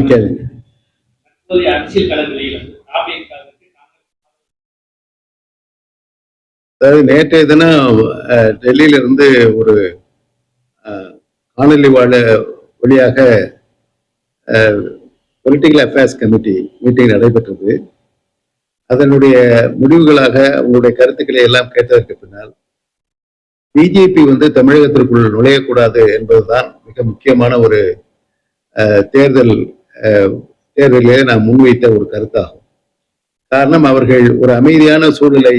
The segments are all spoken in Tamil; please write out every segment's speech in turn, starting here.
கேளுங்க. அரசியல் களங்களில் அதாவது நேற்றைய தினம் டெல்லியில இருந்து ஒரு காணொலி வழியாக பொலிட்டிக்கல் அஃபேர்ஸ் கமிட்டி மீட்டிங் நடைபெற்றது. அதனுடைய முடிவுகளாக உங்களுடைய கருத்துக்களை எல்லாம் கேட்டதற்கு பின்னால் பிஜேபி தமிழகத்திற்குள் நுழையக்கூடாது என்பதுதான் மிக முக்கியமான ஒரு தேர்தலிலே நாம் முன்வைத்த ஒரு கருத்தாகும். காரணம், அவர்கள் ஒரு அமைதியான சூழ்நிலை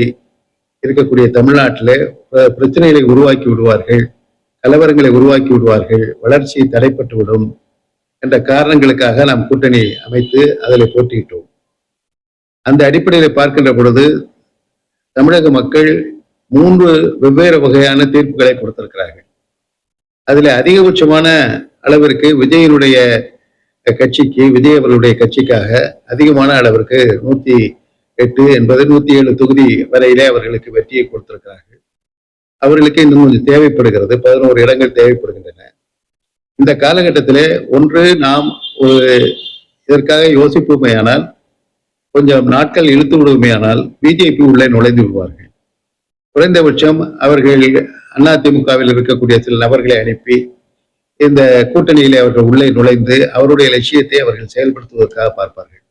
இருக்கக்கூடிய தமிழ்நாட்டிலே பிரச்சனைகளை உருவாக்கி விடுவார்கள், கலவரங்களை உருவாக்கி விடுவார்கள், வளர்ச்சி தடைப்பட்டுவிடும் என்ற காரணங்களுக்காக நாம் கூட்டணி அமைத்து அதில் போட்டியிட்டோம். அந்த அடிப்படையில் பார்க்கின்ற பொழுது தமிழக மக்கள் 3 வெவ்வேறு வகையான தீர்ப்புகளை கொடுத்திருக்கிறார்கள். அதில் அதிகபட்சமான அளவிற்கு விஜயனுடைய கட்சிக்கு, விஜய் அவர்களுடைய கட்சிக்காக அதிகமான அளவிற்கு 108 என்பது 107 தொகுதி வரையிலே அவர்களுக்கு வெற்றியை கொடுத்திருக்கிறார்கள். அவர்களுக்கு இன்னும் கொஞ்சம் தேவைப்படுகிறது, 11 இடங்கள் தேவைப்படுகின்றன. இந்த காலகட்டத்திலே ஒன்று நாம் இதற்காக யோசிப்போமேயானால், கொஞ்சம் நாட்கள் இழுத்து விடுவோமேயானால் பிஜேபி உள்ளே நுழைந்து விடுவார்கள். குறைந்தபட்சம் அவர்கள் அதிமுகவில் இருக்கக்கூடிய சில நபர்களை அனுப்பி இந்த கூட்டணியிலே அவர்கள் உள்ளே நுழைந்து அவருடைய லட்சியத்தை அவர்கள் செயல்படுத்துவதற்காக பார்ப்பார்கள்.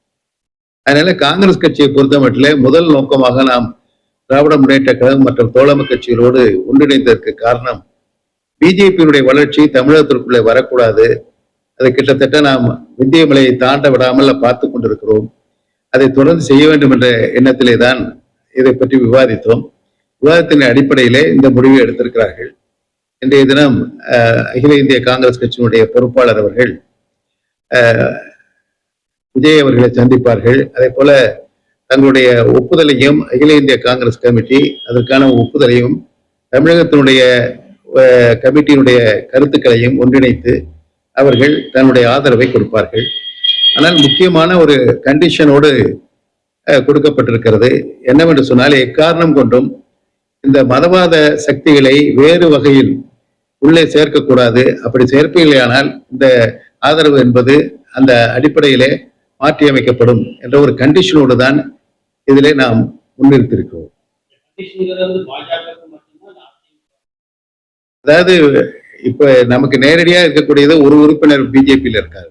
அதனால காங்கிரஸ் கட்சியை பொறுத்தமட்டிலே முதல் நோக்கமாக நாம் திராவிட முன்னேற்ற கழகம் மற்றும் தோழமை கட்சிகளோடு ஒன்றிணைந்ததற்கு காரணம், பிஜேபியினுடைய வளர்ச்சி தமிழகத்திற்குள்ளே வரக்கூடாது. அதை கிட்டத்தட்ட நாம் விந்திய மலையை தாண்ட விடாமல் பார்த்து கொண்டிருக்கிறோம். அதை தொடர்ந்து செய்ய வேண்டும் என்ற எண்ணத்திலே தான் இதை பற்றி விவாதித்தோம். விவாதத்தின் அடிப்படையிலே இந்த முடிவை எடுத்திருக்கிறார்கள். இன்றைய தினம் அகில இந்திய காங்கிரஸ் கட்சியினுடைய பொறுப்பாளர் அவர்கள் விஜய் அவர்களை சந்திப்பார்கள். அதே போல தங்களுடைய ஒப்புதலையும் அகில இந்திய காங்கிரஸ் கமிட்டி அதற்கான ஒப்புதலையும் தமிழகத்தினுடைய கமிட்டியினுடைய கருத்துக்களையும் ஒன்றிணைத்து அவர்கள் தன்னுடைய ஆதரவை கொடுப்பார்கள். ஆனால் முக்கியமான ஒரு கண்டிஷனோடு கொடுக்கப்பட்டிருக்கிறது. என்னவென்று சொன்னால், எக்காரணம் கொண்டும் இந்த மதவாத சக்திகளை வேறு வகையில் உள்ளே சேர்க்கக்கூடாது. அப்படி சேர்ப்பீர்களானால் இந்த ஆதரவு என்பது அந்த அடிப்படையிலே மாற்றி அமைக்கப்படும் என்ற ஒரு கண்டிஷனோடு தான் இதிலே நாம் முன்னிறுத்திருக்கிறோம். அதாவது இப்ப நமக்கு நேரடியா இருக்கக்கூடியது ஒரு உறுப்பினர் பிஜேபியில இருக்காரு.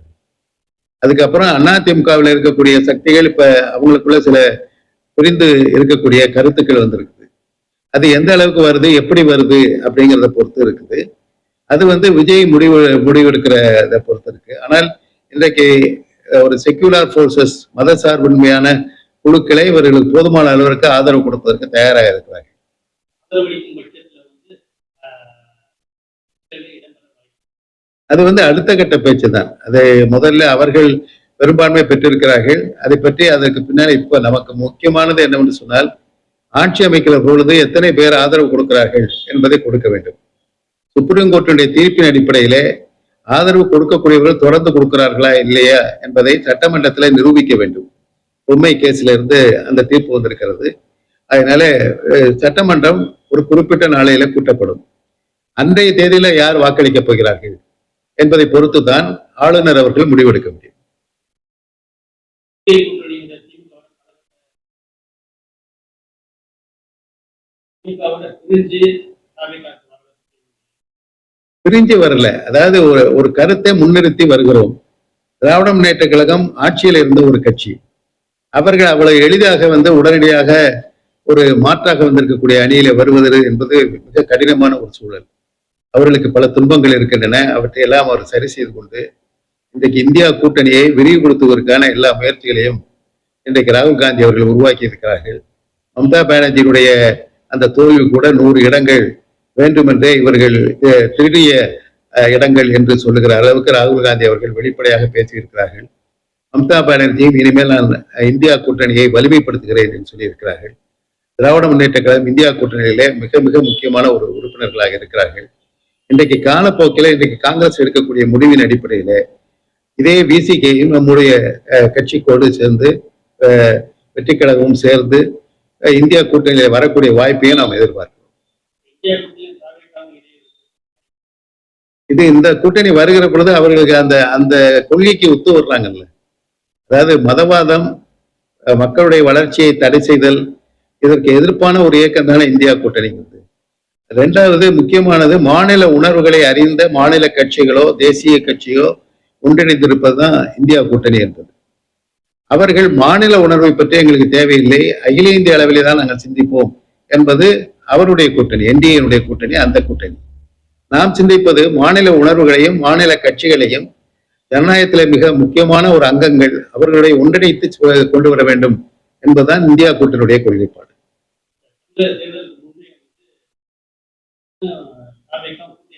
அதுக்கப்புறம் அதிமுகவில் இருக்கக்கூடிய சக்திகள் இப்ப அவங்களுக்குள்ள சில புரிந்து இருக்கக்கூடிய கருத்துக்கள் வந்திருக்குது. அது எந்த அளவுக்கு வருது, எப்படி வருது அப்படிங்கிறத பொறுத்து இருக்குது. அது விஜய் முடிவெடுக்கிறத பொறுத்து இருக்கு. ஆனால் இன்றைக்கு ஒரு செக்யூலர் போர்சஸ், மத சார்பின்மையான குழுக்களை இவர்களுக்கு போதுமான அளவிற்கு ஆதரவு கொடுப்பதற்கு தயாராக இருக்கிறார்கள். அது அடுத்த கட்ட பேச்சு தான். அதை முதல்ல அவர்கள் பெரும்பான்மை பெற்றிருக்கிறார்கள். அதை பற்றி அதற்கு பின்னால் இப்ப நமக்கு முக்கியமானது என்னவென்று சொன்னால், ஆட்சி அமைக்கிற பொழுது எத்தனை பேர் ஆதரவு கொடுக்கிறார்கள் என்பதை கொடுக்க வேண்டும். சுப்ரீம் கோர்ட்டினுடைய தீர்ப்பின் அடிப்படையிலே ஆதரவு கொடுக்கக்கூடியவர்கள் தொடர்ந்து கொடுக்கிறார்களா இல்லையா என்பதை சட்டமன்றத்தில் நிரூபிக்க வேண்டும். பொம்மை கேஸ்ல இருந்து அந்த தீர்ப்பு வந்திருக்கிறது. அதனால சட்டமன்றம் ஒரு குறிப்பிட்ட நாளையில கூட்டப்படும். அன்றைய தேதியில யார் வாக்களிக்கப் போகிறார்கள் என்பதை பொறுத்து தான் ஆளுநர் அவர்கள் முடிவெடுக்க முடியும். பிரிஞ்சு வரல. அதாவது ஒரு கருத்தை முன்னிறுத்தி வருகிறோம். திராவிட முன்னேற்ற கழகம் ஆட்சியில் இருந்த ஒரு கட்சி. அவர்கள் அவ்வளவு எளிதாக உடனடியாக ஒரு மாற்றாக வந்திருக்கக்கூடிய அணியில வருவது என்பது மிக கடினமான ஒரு சூழல். அவர்களுக்கு பல துன்பங்கள் இருக்கின்றன. அவற்றை எல்லாம் அவர் சரி செய்து கொண்டு இன்றைக்கு இந்தியா கூட்டணியை விரிவுபடுத்துவதற்கான எல்லா முயற்சிகளையும் இன்றைக்கு ராகுல் காந்தி அவர்கள் உருவாக்கி இருக்கிறார்கள். மம்தா பானர்ஜியினுடைய அந்த தோல்வி கூட 100 இடங்கள் வேண்டுமென்றே இவர்கள் திருடிய இடங்கள் என்று சொல்லுகிற அளவுக்கு ராகுல் காந்தி அவர்கள் வெளிப்படையாக பேசியிருக்கிறார்கள். மம்தா பானர்ஜியும் இனிமேல் நான் இந்தியா கூட்டணியை வலிமைப்படுத்துகிறேன் என்று சொல்லியிருக்கிறார்கள். திராவிட முன்னேற்ற கழகம் இந்தியா கூட்டணியிலே மிக மிக முக்கியமான ஒரு உறுப்பினர்களாக இருக்கிறார்கள். இன்றைக்கு காலப்போக்கில இன்றைக்கு காங்கிரஸ் எடுக்கக்கூடிய முடிவின் அடிப்படையில இதே விசிகையும் நம்முடைய கட்சிக்கோடு சேர்ந்து வெற்றி கழகமும் சேர்ந்து இந்தியா கூட்டணியில வரக்கூடிய வாய்ப்பையும் நாம் எதிர்பார்க்கிறோம். இது இந்த கூட்டணி வருகிற பொழுது அவர்களுக்கு அந்த அந்த கொள்கைக்கு ஒத்து வர்றாங்கல்ல. அதாவது மதவாதம், மக்களுடைய வளர்ச்சியை தடை செய்தல், இதற்கு எதிர்ப்பான ஒரு இயக்கம் தானே இந்தியா கூட்டணிங்கிறது. இரண்டாவது முக்கியமானது, மாநில உணர்வுகளை அறிந்த மாநில கட்சிகளோ தேசிய கட்சியோ ஒன்றிணைந்திருப்பதுதான் இந்தியா கூட்டணி என்பது. அவர்கள் மாநில உணர்வை பற்றி எங்களுக்கு தேவையில்லை, அகில இந்திய அளவிலே தான் நாங்கள் சிந்திப்போம் என்பது அவருடைய கூட்டணி, என்டிஏனுடைய கூட்டணி, அந்த கூட்டணி. நாம் சிந்திப்பது மாநில உணர்வுகளையும் மாநில கட்சிகளையும் ஜனநாயகத்திலே மிக முக்கியமான ஒரு அங்கங்கள், அவர்களை ஒன்றிணைத்து கொண்டு வர வேண்டும் என்பதுதான் இந்தியா கூட்டணியுடைய கொள்கைப்பாடு. இந்த தேர்தலுக்கு முன்னே தாவேகா கூட்டணி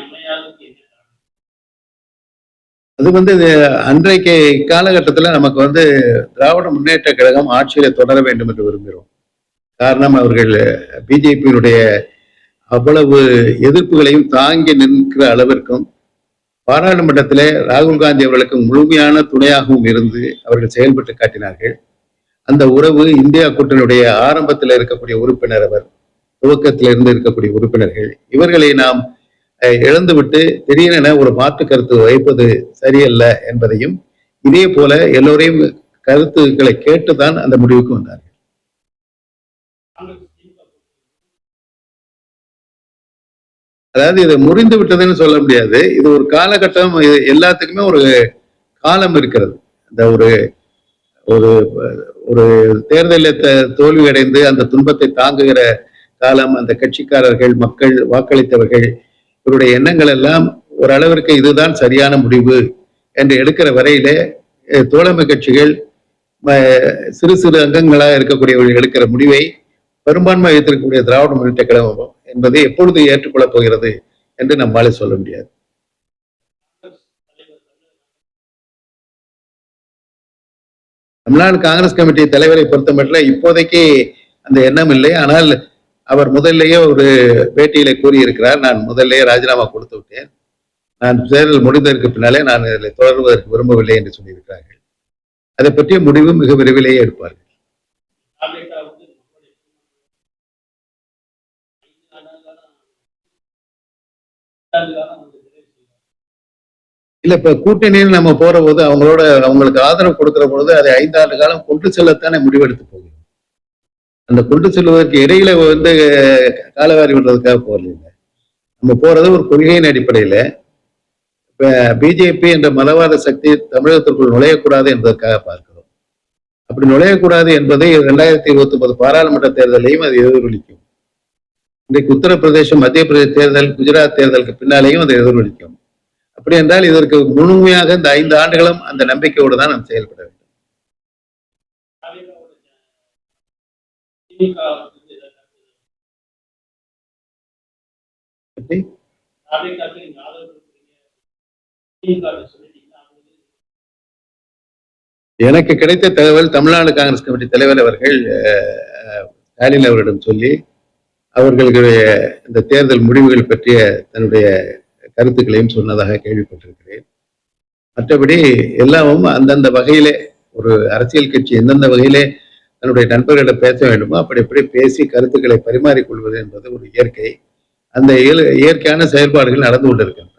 அமையாததுக்கு என்ன காரணம்? அது அன்றைக்கு காலகட்டத்தில் நமக்கு திராவிட முன்னேற்ற கழகம் ஆட்சியில தொடர வேண்டும் என்று விரும்புகிறோம். காரணம், அவர்கள் பிஜேபியினுடைய அவ்வளவு எதிர்ப்புகளையும் தாங்கி நிற்கிற அளவிற்கும் பாராளுமன்றத்திலே ராகுல் காந்தி அவர்களுக்கு முழுமையான துணையாகவும் இருந்து அவர்கள் செயல்பட்டு காட்டினார்கள். அந்த உறவு இந்தியா கூட்டணியுடைய ஆரம்பத்தில் இருக்கக்கூடிய உறுப்பினர், அவர் துவக்கத்தில் இருந்து இருக்கக்கூடிய உறுப்பினர்கள், இவர்களை நாம் இழந்துவிட்டு திடீரென ஒரு மாற்று கருத்து வைப்பது சரியல்ல என்பதையும், இதே போல எல்லோரையும் கருத்துக்களை கேட்டுதான் அந்த முடிவுக்கு வந்தார்கள். அதாவது இது முறிந்து விட்டதுன்னு சொல்ல முடியாது. இது ஒரு காலகட்டம், இது எல்லாத்துக்குமே ஒரு காலம் இருக்கிறது. இந்த ஒரு ஒரு ஒரு தேர்தலில் தோல்வி அடைந்து அந்த துன்பத்தை தாங்குகிற காலம், அந்த கட்சிக்காரர்கள், மக்கள், வாக்களித்தவர்கள், இவருடைய எண்ணங்கள் எல்லாம் ஓரளவிற்கு இதுதான் சரியான முடிவு என்று எடுக்கிற வரையிலே தோழமை கட்சிகள் சிறு சிறு அங்கங்களாக இருக்கக்கூடியவர்கள் எடுக்கிற முடிவை பெரும்பான்மை வைத்திருக்கக்கூடிய திராவிட முன்னேற்ற கழகம் என்பதை எப்பொழுது ஏற்றுக்கொள்ளப் போகிறது என்று நம்மால சொல்ல முடியாது. தமிழ்நாடு காங்கிரஸ் கமிட்டி தலைவரை பொறுத்தமட்டில் இப்போதைக்கு அந்த எண்ணம் இல்லை. ஆனால் அவர் முதல்லேயே ஒரு பேட்டியில கூறியிருக்கிறார், நான் முதல்லேயே ராஜினாமா கொடுத்து விட்டேன், நான் தேர்தல் முடிந்ததற்கு பின்னாலே நான் இதில் தொடர்வதற்கு விரும்பவில்லை என்று சொல்லியிருக்கிறார்கள். அதை பற்றிய முடிவு மிக விரைவிலேயே எடுப்பார்கள். இல்ல, இப்ப கூட்டணியில் நம்ம போற போது அவங்களுக்கு ஆதரவு கொடுக்கிற பொழுது அதை 5 ஆண்டு காலம் கொண்டு செல்லத்தானே முடிவெடுத்து போகிறோம். அந்த கொண்டு செல்வதற்கு இடையில காலவாரி விடுறதுக்காக போறதில்லை. நம்ம போறது ஒரு கொள்கையின் அடிப்படையில. இப்ப பிஜேபி என்ற மதவாத சக்தி தமிழகத்திற்குள் நுழையக்கூடாது என்பதற்காக பார்க்கிறோம். அப்படி நுழையக்கூடாது என்பதை 2029 பாராளுமன்ற தேர்தலையும் அது எதிரொலிக்கும். இன்றைக்கு உத்தரப்பிரதேசம், மத்திய பிரதேச தேர்தல், குஜராத் தேர்தலுக்கு பின்னாலேயும் அது எதிரொலிக்கும். அப்படி என்றால் இதற்கு முழுமையாக இந்த 5 ஆண்டுகளும் அந்த நம்பிக்கையோடு தான் நாம் செயல்பட வேண்டும். எனக்கு கிடைத்த தகவல், தமிழ்நாடு காங்கிரஸ் கமிட்டி தலைவர் அவர்கள் ஸ்டாலின் அவரிடம் சொல்லி அவர்களுடைய இந்த தேர்தல் முடிவுகள் பற்றிய தன்னுடைய கருத்துக்களையும் சொன்னதாக கேள்விப்பட்டிருக்கிறேன். மற்றபடி எல்லாமும் அந்தந்த வகையிலே, ஒரு அரசியல் கட்சி எந்தெந்த வகையிலே தன்னுடைய நண்பர்களிடம் பேச வேண்டுமோ அப்படி பேசி கருத்துக்களை பரிமாறிக்கொள்வது என்பது ஒரு இயற்கை. அந்த இயற்கையான செயல்பாடுகள் நடந்து கொண்டிருக்கின்றன.